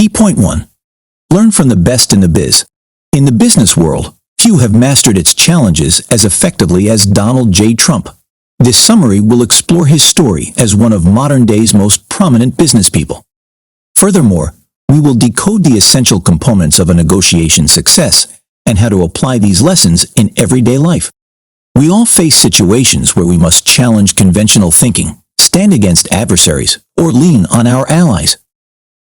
Key point 1. Learn from the best in the biz. In the business world, few have mastered its challenges as effectively as Donald J. Trump. This summary will explore his story as one of modern day's most prominent business people. Furthermore, we will decode the essential components of a negotiation success and how to apply these lessons in everyday life. We all face situations where we must challenge conventional thinking, stand against adversaries, or lean on our allies.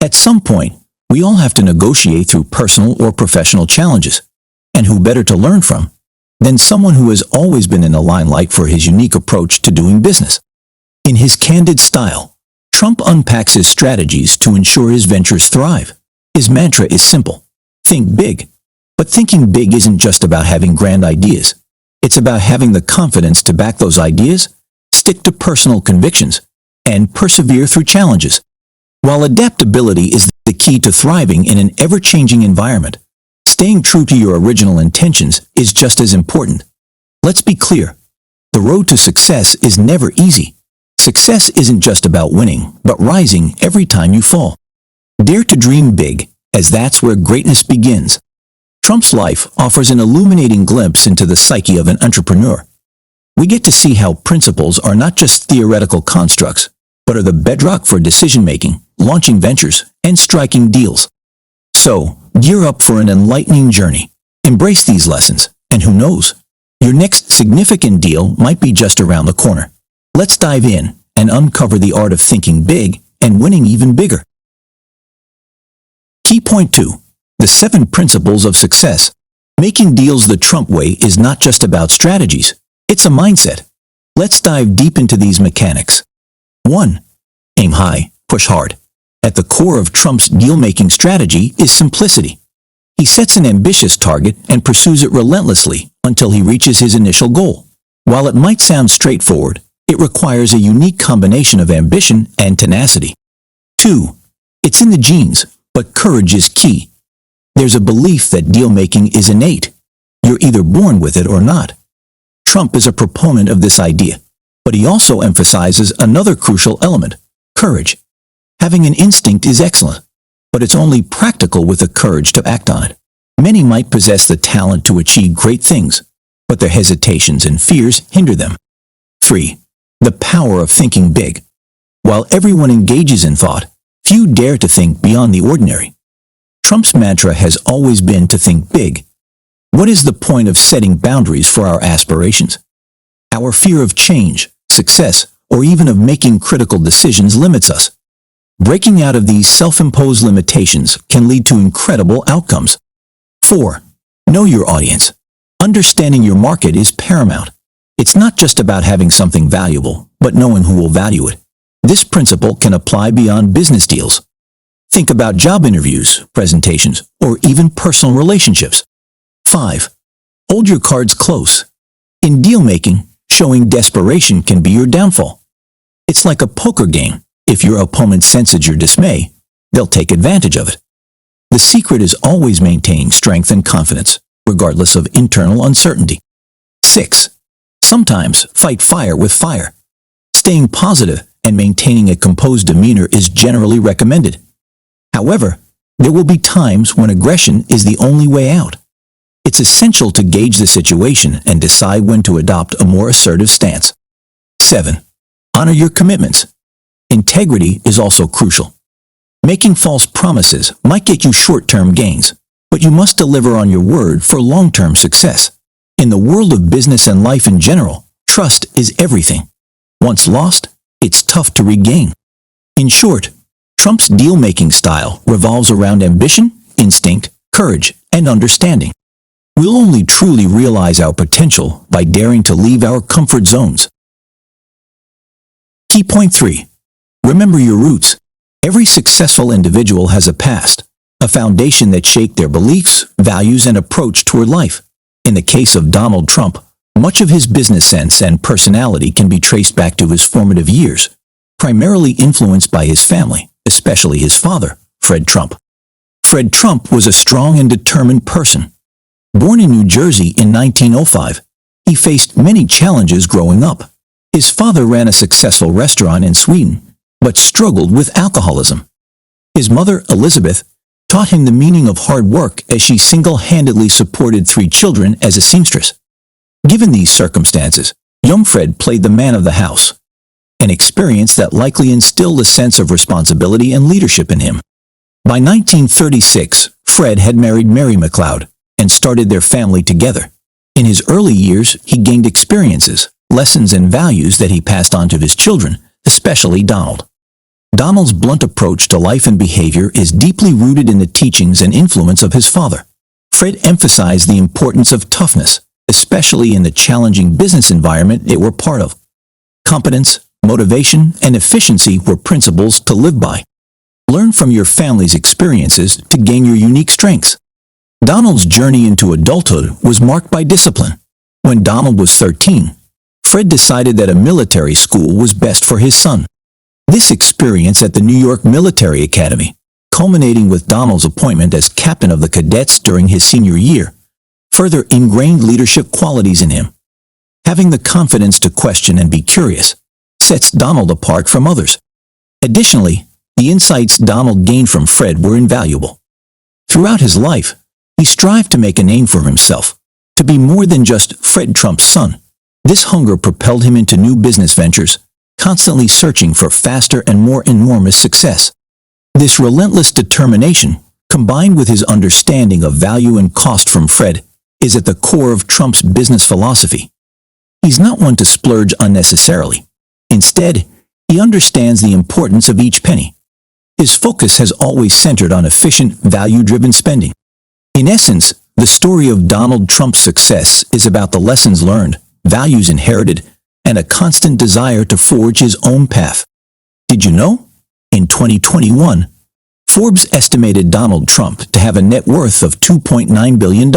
At some point, we all have to negotiate through personal or professional challenges. And who better to learn from than someone who has always been in the limelight for his unique approach to doing business? In his candid style, Trump unpacks his strategies to ensure his ventures thrive. His mantra is simple: think big. But thinking big isn't just about having grand ideas. It's about having the confidence to back those ideas, stick to personal convictions, and persevere through challenges. While adaptability is the key to thriving in an ever-changing environment, staying true to your original intentions is just as important. Let's be clear. The road to success is never easy. Success isn't just about winning, but rising every time you fall. Dare to dream big, as that's where greatness begins. Trump's life offers an illuminating glimpse into the psyche of an entrepreneur. We get to see how principles are not just theoretical constructs, but are the bedrock for decision-making, launching ventures, and striking deals. So, gear up for an enlightening journey. Embrace these lessons, and who knows, your next significant deal might be just around the corner. Let's dive in and uncover the art of thinking big and winning even bigger. Key point 2. The 7 principles of success. Making deals the Trump way is not just about strategies. It's a mindset. Let's dive deep into these mechanics. 1. Aim high, push hard. At the core of Trump's deal-making strategy is simplicity. He sets an ambitious target and pursues it relentlessly until he reaches his initial goal. While it might sound straightforward, it requires a unique combination of ambition and tenacity. 2. It's in the genes, but courage is key. There's a belief that deal-making is innate. You're either born with it or not. Trump is a proponent of this idea, but he also emphasizes another crucial element: courage. Having an instinct is excellent, but it's only practical with the courage to act on it. Many might possess the talent to achieve great things, but their hesitations and fears hinder them. 3. The power of thinking big. While everyone engages in thought, few dare to think beyond the ordinary. Trump's mantra has always been to think big. What is the point of setting boundaries for our aspirations? Our fear of change, success, or even of making critical decisions limits us. Breaking out of these self-imposed limitations can lead to incredible outcomes. 4. Know your audience. Understanding your market is paramount. It's not just about having something valuable, but knowing who will value it. This principle can apply beyond business deals. Think about job interviews, presentations, or even personal relationships. 5. Hold your cards close. In deal-making, showing desperation can be your downfall. It's like a poker game. If your opponent senses your dismay, they'll take advantage of it. The secret is always maintaining strength and confidence, regardless of internal uncertainty. 6. Sometimes fight fire with fire. Staying positive and maintaining a composed demeanor is generally recommended. However, there will be times when aggression is the only way out. It's essential to gauge the situation and decide when to adopt a more assertive stance. 7. Honor your commitments. Integrity is also crucial. Making false promises might get you short-term gains, but you must deliver on your word for long-term success. In the world of business and life in general, trust is everything. Once lost, it's tough to regain. In short, Trump's deal-making style revolves around ambition, instinct, courage, and understanding. We'll only truly realize our potential by daring to leave our comfort zones. Key point 3. Remember your roots. Every successful individual has a past, a foundation that shaped their beliefs, values, and approach toward life. In the case of Donald Trump, much of his business sense and personality can be traced back to his formative years, primarily influenced by his family, especially his father, Fred Trump. Fred Trump was a strong and determined person. Born in New Jersey in 1905, he faced many challenges growing up. His father ran a successful restaurant in Sweden, but struggled with alcoholism. His mother, Elizabeth, taught him the meaning of hard work as she single-handedly supported 3 children as a seamstress. Given these circumstances, young Fred played the man of the house, an experience that likely instilled a sense of responsibility and leadership in him. By 1936, Fred had married Mary McLeod and started their family together. In his early years, he gained experiences, lessons, and values that he passed on to his children, especially Donald. Donald's blunt approach to life and behavior is deeply rooted in the teachings and influence of his father. Fred emphasized the importance of toughness, especially in the challenging business environment they were part of. Competence, motivation, and efficiency were principles to live by. Learn from your family's experiences to gain your unique strengths. Donald's journey into adulthood was marked by discipline. When Donald was 13, Fred decided that a military school was best for his son. This experience at the New York Military Academy, culminating with Donald's appointment as captain of the cadets during his senior year, further ingrained leadership qualities in him. Having the confidence to question and be curious sets Donald apart from others. Additionally, the insights Donald gained from Fred were invaluable. Throughout his life, he strived to make a name for himself, to be more than just Fred Trump's son. This hunger propelled him into new business ventures, constantly searching for faster and more enormous success. This relentless determination, combined with his understanding of value and cost from Fred, is at the core of Trump's business philosophy. He's not one to splurge unnecessarily. Instead, he understands the importance of each penny. His focus has always centered on efficient, value-driven spending. In essence, the story of Donald Trump's success is about the lessons learned, values inherited, and a constant desire to forge his own path. Did you know? In 2021, Forbes estimated Donald Trump to have a net worth of $2.9 billion.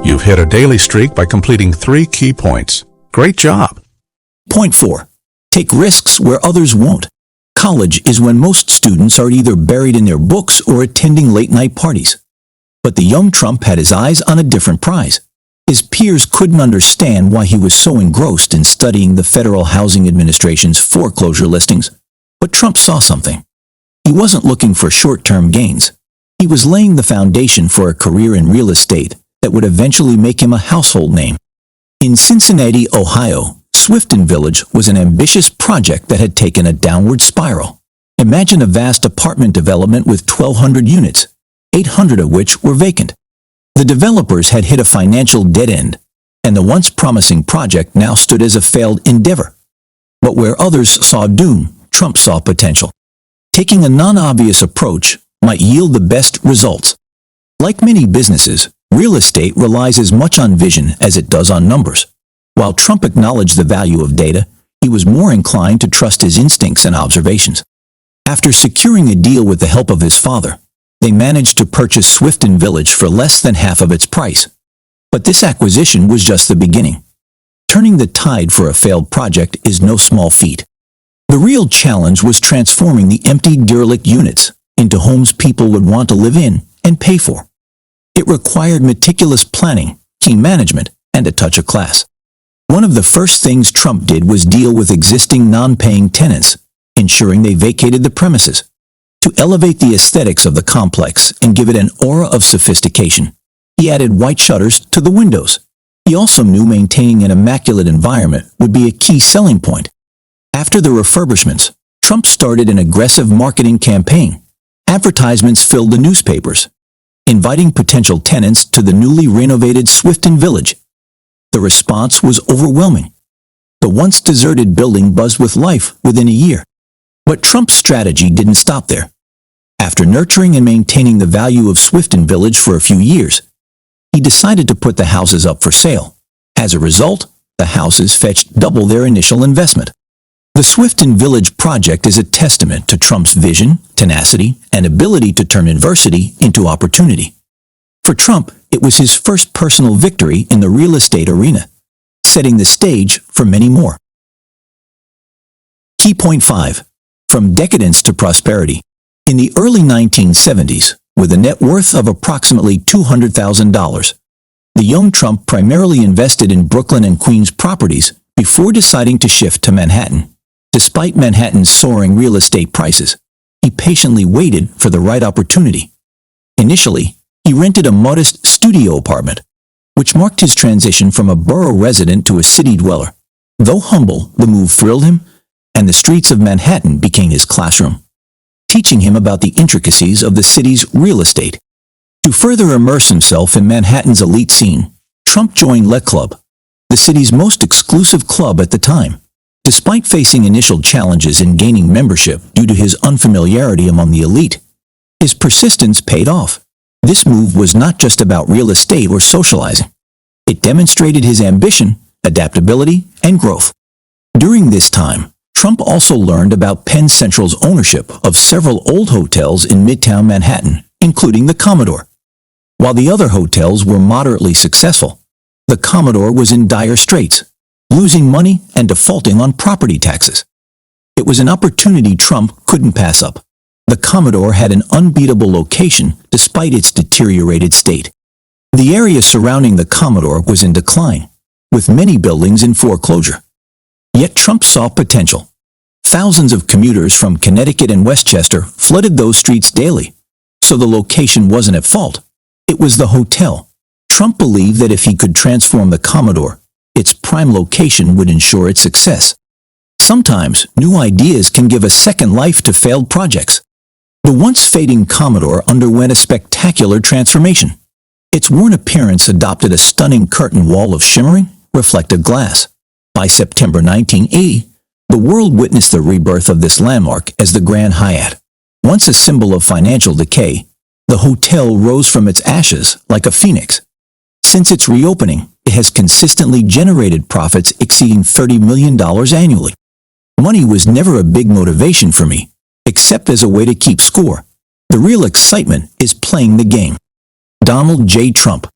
You've hit a daily streak by completing 3 key points. Great job. Point 4. Take risks where others won't. College is when most students are either buried in their books or attending late-night parties. But the young Trump had his eyes on a different prize. His peers couldn't understand why he was so engrossed in studying the Federal Housing Administration's foreclosure listings. But Trump saw something. He wasn't looking for short-term gains. He was laying the foundation for a career in real estate that would eventually make him a household name. In Cincinnati, Ohio, Swifton Village was an ambitious project that had taken a downward spiral. Imagine a vast apartment development with 1,200 units, 800 of which were vacant. The developers had hit a financial dead end, and the once promising project now stood as a failed endeavor. But where others saw doom, Trump saw potential. Taking a non-obvious approach might yield the best results. Like many businesses, real estate relies as much on vision as it does on numbers. While Trump acknowledged the value of data, he was more inclined to trust his instincts and observations. After securing a deal with the help of his father, they managed to purchase Swifton Village for less than half of its price. But this acquisition was just the beginning. Turning the tide for a failed project is no small feat. The real challenge was transforming the empty, derelict units into homes people would want to live in and pay for. It required meticulous planning, team management, and a touch of class. One of the first things Trump did was deal with existing non-paying tenants, ensuring they vacated the premises. To elevate the aesthetics of the complex and give it an aura of sophistication, he added white shutters to the windows. He also knew maintaining an immaculate environment would be a key selling point. After the refurbishments, Trump started an aggressive marketing campaign. Advertisements filled the newspapers, inviting potential tenants to the newly renovated Swifton Village. The response was overwhelming. The once deserted building buzzed with life within a year. But Trump's strategy didn't stop there. After nurturing and maintaining the value of Swifton Village for a few years, he decided to put the houses up for sale. As a result, the houses fetched double their initial investment. The Swifton Village project is a testament to Trump's vision, tenacity, and ability to turn adversity into opportunity. For Trump, it was his first personal victory in the real estate arena, setting the stage for many more. Key point 5. From decadence to prosperity. In the early 1970s, with a net worth of approximately $200,000, the young Trump primarily invested in Brooklyn and Queens properties before deciding to shift to Manhattan. Despite Manhattan's soaring real estate prices, He patiently waited for the right opportunity. Initially, he rented a modest studio apartment, which marked his transition from a borough resident to a city dweller. Though humble, the move thrilled him, and the streets of Manhattan became his classroom, teaching him about the intricacies of the city's real estate. To further immerse himself in Manhattan's elite scene, Trump joined Le Club, the city's most exclusive club at the time. Despite facing initial challenges in gaining membership due to his unfamiliarity among the elite, his persistence paid off. This move was not just about real estate or socializing. It demonstrated his ambition, adaptability, and growth. During this time, Trump also learned about Penn Central's ownership of several old hotels in Midtown Manhattan, including the Commodore. While the other hotels were moderately successful, the Commodore was in dire straits, losing money and defaulting on property taxes. It was an opportunity Trump couldn't pass up. The Commodore had an unbeatable location despite its deteriorated state. The area surrounding the Commodore was in decline, with many buildings in foreclosure. Yet Trump saw potential. Thousands of commuters from Connecticut and Westchester flooded those streets daily, so the location wasn't at fault. It was the hotel. Trump believed that if he could transform the Commodore, its prime location would ensure its success. Sometimes, new ideas can give a second life to failed projects. The once fading Commodore underwent a spectacular transformation. Its worn appearance adopted a stunning curtain wall of shimmering, reflective glass. By September 1980, the world witnessed the rebirth of this landmark as the Grand Hyatt. Once a symbol of financial decay, the hotel rose from its ashes like a phoenix. Since its reopening, it has consistently generated profits exceeding $30 million annually. Money was never a big motivation for me, except as a way to keep score. The real excitement is playing the game. Donald J. Trump.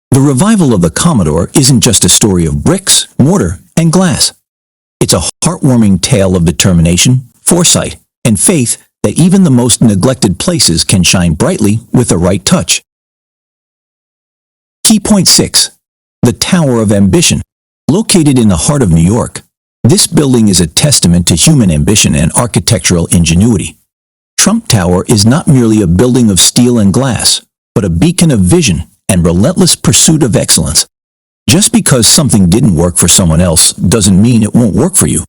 The revival of the Commodore isn't just a story of bricks, mortar, and glass. It's a heartwarming tale of determination, foresight, and faith that even the most neglected places can shine brightly with the right touch. Key point 6. The Tower of Ambition. Located in the heart of New York, this building is a testament to human ambition and architectural ingenuity. Trump Tower is not merely a building of steel and glass, but a beacon of vision and relentless pursuit of excellence. Just because something didn't work for someone else doesn't mean it won't work for you.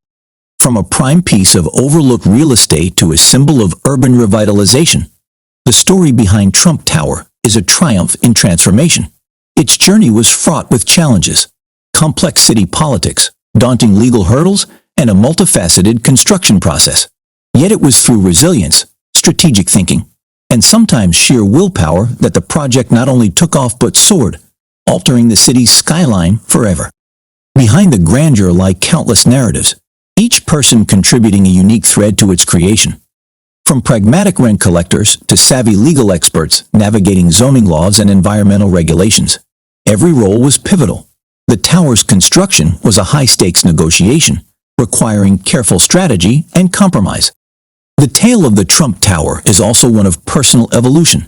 From a prime piece of overlooked real estate to a symbol of urban revitalization, the story behind Trump Tower is a triumph in transformation. Its journey was fraught with challenges, complex city politics, daunting legal hurdles, and a multifaceted construction process. Yet it was through resilience, strategic thinking, and sometimes sheer willpower that the project not only took off but soared, altering the city's skyline forever. Behind the grandeur lie countless narratives, each person contributing a unique thread to its creation. From pragmatic rent collectors to savvy legal experts navigating zoning laws and environmental regulations, every role was pivotal. The tower's construction was a high-stakes negotiation, requiring careful strategy and compromise. The tale of the Trump Tower is also one of personal evolution.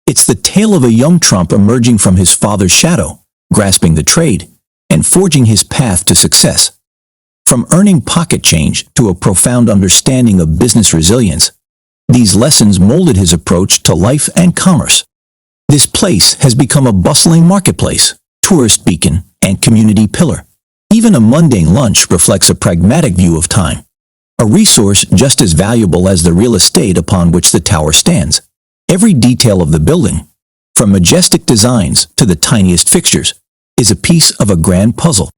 It's the tale of a young Trump emerging from his father's shadow, grasping the trade, and forging his path to success. From earning pocket change to a profound understanding of business resilience, these lessons molded his approach to life and commerce. This place has become a bustling marketplace, tourist beacon, and community pillar. Even a mundane lunch reflects a pragmatic view of time, a resource just as valuable as the real estate upon which the tower stands. Every detail of the building, from majestic designs to the tiniest fixtures, is a piece of a grand puzzle.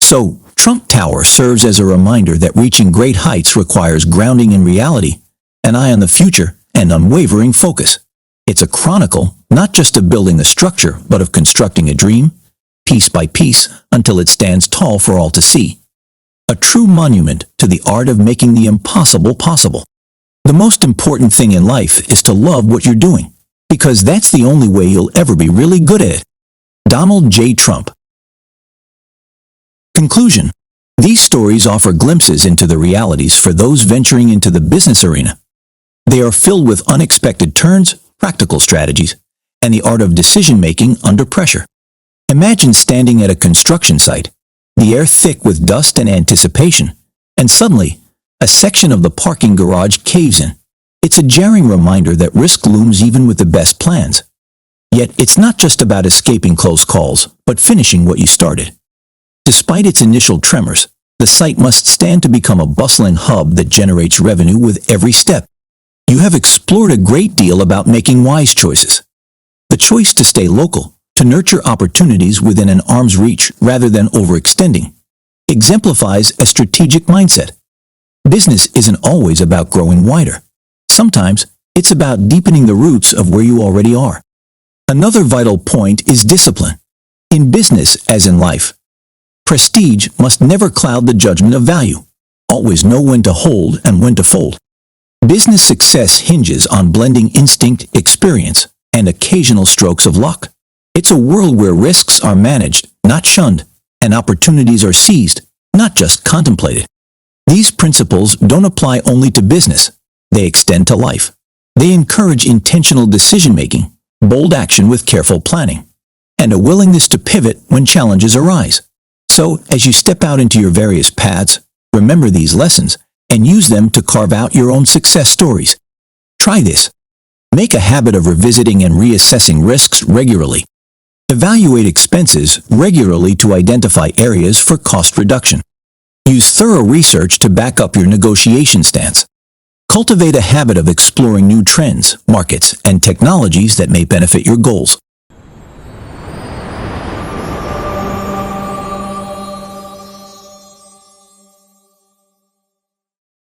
So, Trump Tower serves as a reminder that reaching great heights requires grounding in reality, an eye on the future, and unwavering focus. It's a chronicle, not just of building a structure, but of constructing a dream, piece by piece, until it stands tall for all to see. A true monument to the art of making the impossible possible. The most important thing in life is to love what you're doing, because that's the only way you'll ever be really good at it. Donald J. Trump. Conclusion. These stories offer glimpses into the realities for those venturing into the business arena. They are filled with unexpected turns, practical strategies, and the art of decision-making under pressure. Imagine standing at a construction site, the air thick with dust and anticipation, and suddenly, a section of the parking garage caves in. It's a jarring reminder that risk looms even with the best plans. Yet it's not just about escaping close calls, but finishing what you started. Despite its initial tremors, the site must stand to become a bustling hub that generates revenue with every step. You have explored a great deal about making wise choices. The choice to stay local, to nurture opportunities within an arm's reach rather than overextending, exemplifies a strategic mindset. Business isn't always about growing wider. Sometimes it's about deepening the roots of where you already are. Another vital point is discipline. In business, as in life, prestige must never cloud the judgment of value. Always know when to hold and when to fold. Business success hinges on blending instinct, experience, and occasional strokes of luck. It's a world where risks are managed, not shunned, and opportunities are seized, not just contemplated. These principles don't apply only to business. They extend to life. They encourage intentional decision-making, bold action with careful planning, and a willingness to pivot when challenges arise. So, as you step out into your various paths, remember these lessons and use them to carve out your own success stories. Try this. Make a habit of revisiting and reassessing risks regularly. Evaluate expenses regularly to identify areas for cost reduction. Use thorough research to back up your negotiation stance. Cultivate a habit of exploring new trends, markets, and technologies that may benefit your goals.